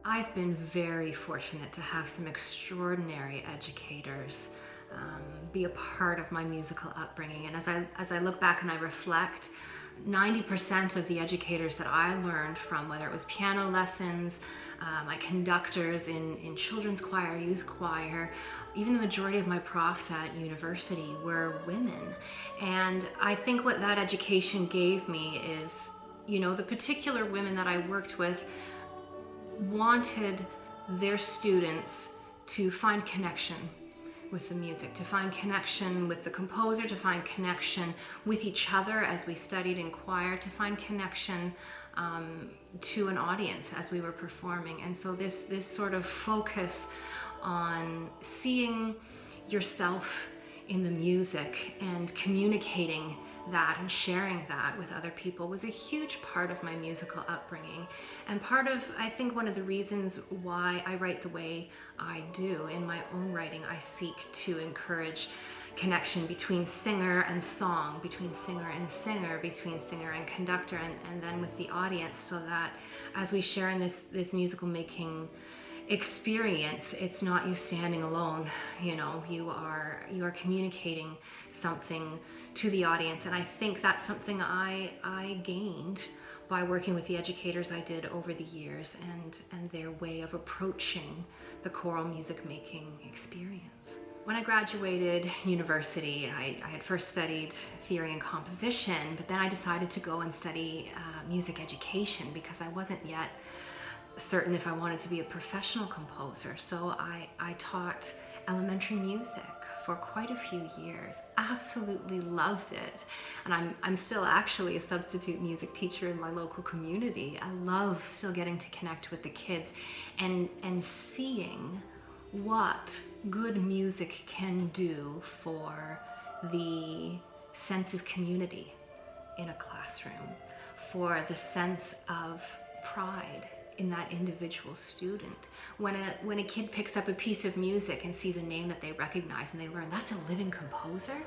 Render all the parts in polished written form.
I've been very fortunate to have some extraordinary educators be a part of my musical upbringing. And as I look back and I reflect, 90% of the educators that I learned from, whether it was piano lessons, my conductors in children's choir, youth choir, even the majority of my profs at university were women. And I think what that education gave me is, the particular women that I worked with wanted their students to find connection with the music, to find connection with the composer, to find connection with each other as we studied in choir, to find connection to an audience as we were performing. And so this sort of focus on seeing yourself in the music and communicating that and sharing that with other people was a huge part of my musical upbringing, and part of, I think, one of the reasons why I write the way I do. In my own writing, I seek to encourage connection between singer and song, between singer and singer, between singer and conductor, and then with the audience, so that as we share in this musical making experience, it's not you standing alone. You are communicating something to the audience. And I think that's something I gained by working with the educators I did over the years, and their way of approaching the choral music making experience. When I graduated university, I had first studied theory and composition, but then I decided to go and study music education because I wasn't yet certain if I wanted to be a professional composer. So I taught elementary music for quite a few years. Absolutely loved it. And I'm still actually a substitute music teacher in my local community. I love still getting to connect with the kids and seeing what good music can do for the sense of community in a classroom, for the sense of pride in that individual student. When a kid picks up a piece of music and sees a name that they recognize, and they learn that's a living composer,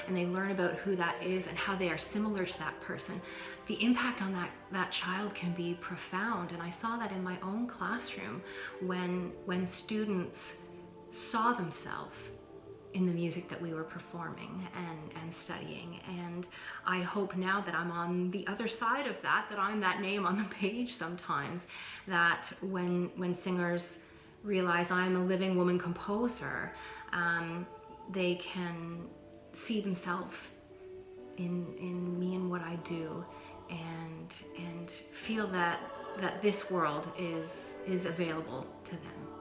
and they learn about who that is and how they are similar to that person, the impact on that child can be profound. And I saw that in my own classroom when students saw themselves in the music that we were performing and studying. And I hope now that I'm on the other side of that I'm that name on the page sometimes, that when singers realize I'm a living woman composer, they can see themselves in me and what I do, and feel that this world is available to them.